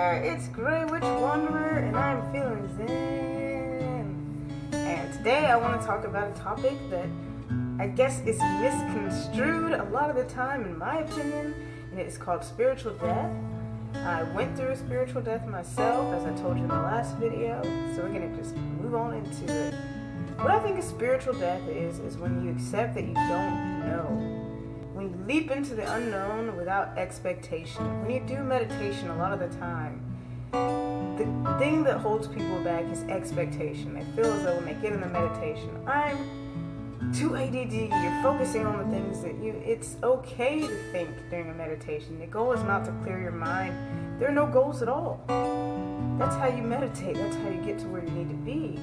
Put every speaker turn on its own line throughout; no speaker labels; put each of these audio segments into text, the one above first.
there, it's Grey Witch Wanderer, and I'm feeling zen. And today I want to talk about a topic that I guess is misconstrued a lot of the time, in my opinion, and it is called spiritual death. I went through a spiritual death myself, as I told you in the last video, so we're going to just move on into it. What I think a spiritual death is when you accept that you don't know. When you leap into the unknown without expectation. When you do meditation, a lot of the time, the thing that holds people back is expectation. They feel as though when they get in the meditation, I'm too ADD, you're focusing on the things that it's okay to think during a meditation. The goal is not to clear your mind. There are no goals at all. That's how you meditate. That's how you get to where you need to be.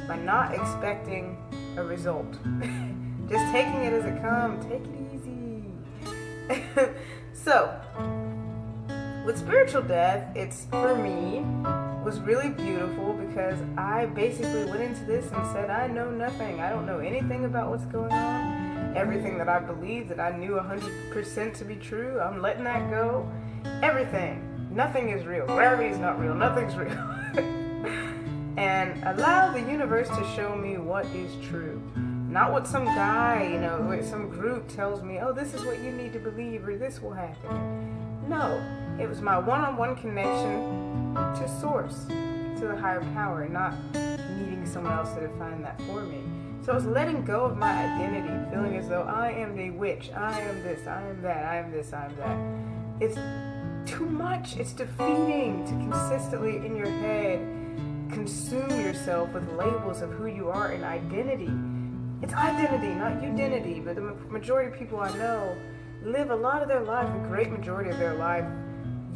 By not expecting a result. Just taking it as it comes. Take it easy. So, with spiritual death, it's, for me, was really beautiful because I basically went into this and said, I know nothing. I don't know anything about what's going on. Everything that I believed that I knew 100% to be true, I'm letting that go. Everything. Nothing is real. Gravity is not real. Nothing's real. And allow the universe to show me what is true. Not what some guy, some group tells me, oh, this is what you need to believe or this will happen. No, it was my one-on-one connection to source, to the higher power, not needing someone else to define that for me. So I was letting go of my identity, feeling as though I am the witch, I am this, I am that, I am this, I am that. It's too much. It's defeating to consistently in your head consume yourself with labels of who you are and identity. It's identity, not you-dinity, but the majority of people I know live a lot of their life, a great majority of their life,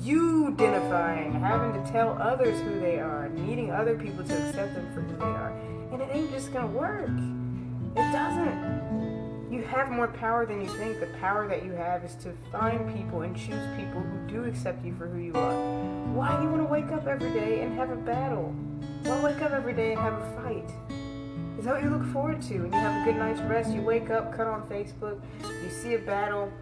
you-dinifying, having to tell others who they are, needing other people to accept them for who they are. And it ain't just gonna work. It doesn't. You have more power than you think. The power that you have is to find people and choose people who do accept you for who you are. Why do you want to wake up every day and have a battle? Why wake up every day and have a fight? Is that what you look forward to? When you have a good night's rest, you wake up, cut on Facebook, you see a battle,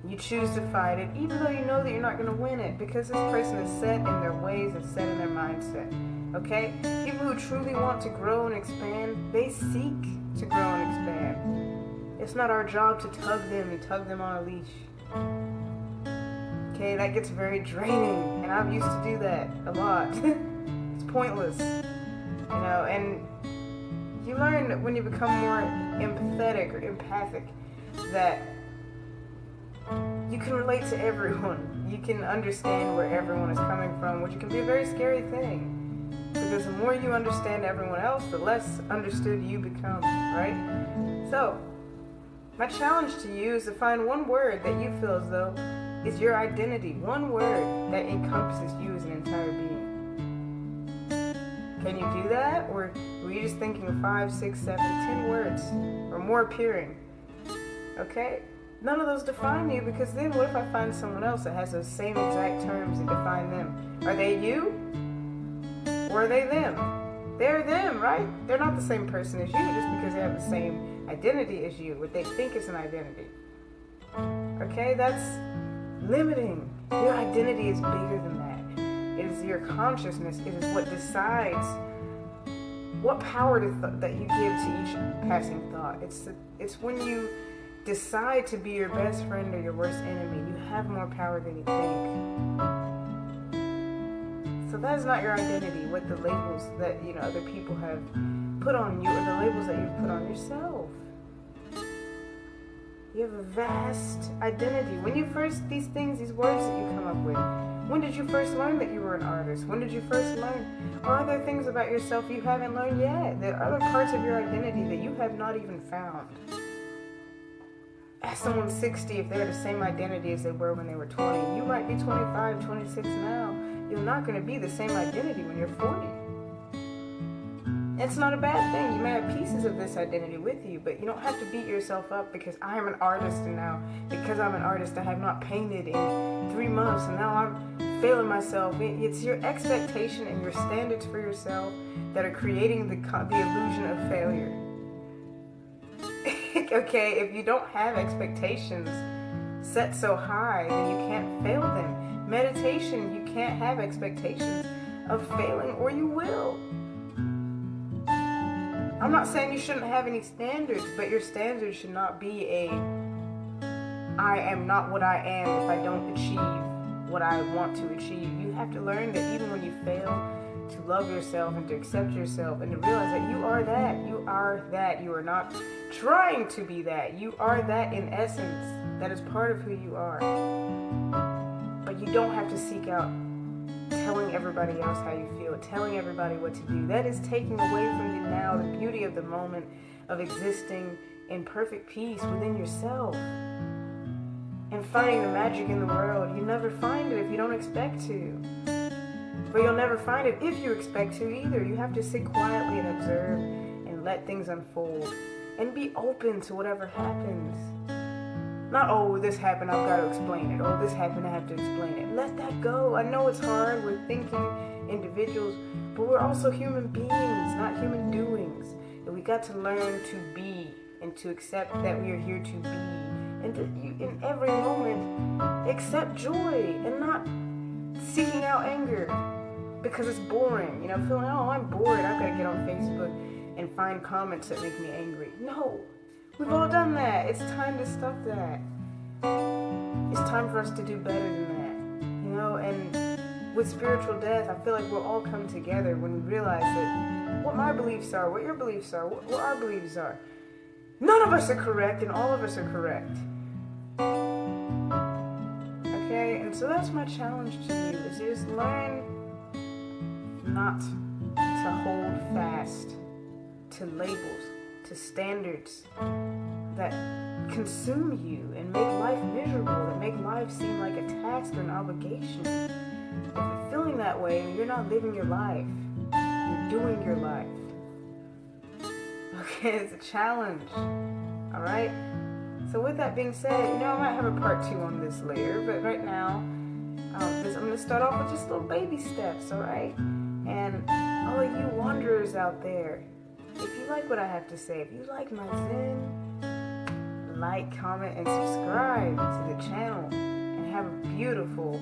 you choose to fight it, even though you know that you're not going to win it, because this person is set in their ways and set in their mindset. Okay? People who truly want to grow and expand, they seek to grow and expand. It's not our job to tug them on a leash. Okay, that gets very draining, and I've used to do that a lot. It's pointless, and you learn that when you become more empathetic or empathic that you can relate to everyone. You can understand where everyone is coming from, which can be a very scary thing. Because the more you understand everyone else, the less understood you become, right? So, my challenge to you is to find one word that you feel as though is your identity. One word that encompasses you as an entire being. Can you do that? Or were you just thinking of 5, 6, 7, 10 words or more appearing? Okay? None of those define you, because then what if I find someone else that has those same exact terms that define them? Are they you? Or are they them? They're them, right? They're not the same person as you just because they have the same identity as you, what they think is an identity. Okay? That's limiting. Your identity is bigger than that. It is your consciousness. It is what decides what power that you give to each passing thought. It's when you decide to be your best friend or your worst enemy, you have more power than you think. So that is not your identity, what the labels that other people have put on you, or the labels that you've put on yourself. You have a vast identity. When you first, these words that you come up with, when did you first learn that you were an artist? When did you first learn? Or are there things about yourself you haven't learned yet? There are other parts of your identity that you have not even found. Ask someone 60 if they have the same identity as they were when they were 20. You might be 25, 26 now. You're not going to be the same identity when you're 40. It's not a bad thing. You may have pieces of this identity with you, but you don't have to beat yourself up because I am an artist, and now because I'm an artist I have not painted in 3 months, and now I'm failing myself. It's your expectation and your standards for yourself that are creating the illusion of failure. Okay, if you don't have expectations set so high, then you can't fail them. Meditation, you can't have expectations of failing or you will. I'm not saying you shouldn't have any standards, but your standards should not be I am not what I am if I don't achieve what I want to achieve. You have to learn that even when you fail, to love yourself and to accept yourself and to realize that you are that. You are that. You are not trying to be that. You are that in essence. That is part of who you are. But you don't have to seek out telling everybody else how you feel, telling everybody what to do. That is taking away from you now the beauty of the moment of existing in perfect peace within yourself and finding the magic in the world. You never find it if you don't expect to. But you'll never find it if you expect to either. You have to sit quietly and observe and let things unfold and be open to whatever happens. Not, oh, this happened, I've got to explain it. Oh, this happened, I have to explain it. Let that go. I know it's hard. We're thinking individuals, but we're also human beings, not human doings. And we got to learn to be and to accept that we are here to be. And to, in every moment, accept joy and not seeking out anger because it's boring. You know, feeling, oh, I'm bored, I've got to get on Facebook and find comments that make me angry. No. We've all done that. It's time to stop that. It's time for us to do better than that. You know, and with spiritual death, I feel like we'll all come together when we realize that what my beliefs are, what your beliefs are, what our beliefs are. None of us are correct and all of us are correct. Okay, and so that's my challenge to you, is just learn not to hold fast to labels, to standards that consume you and make life miserable, that make life seem like a task or an obligation. If you're feeling that way, you're not living your life. You're doing your life. Okay, it's a challenge. Alright? So with that being said, you know, I might have a part 2 on this later, but right now, I'm going to start off with just little baby steps, alright? And all of you wanderers out there, if you like what I have to say, if you like my Zen, like, comment, and subscribe to the channel. And have a beautiful,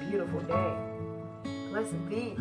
beautiful day. Blessed be.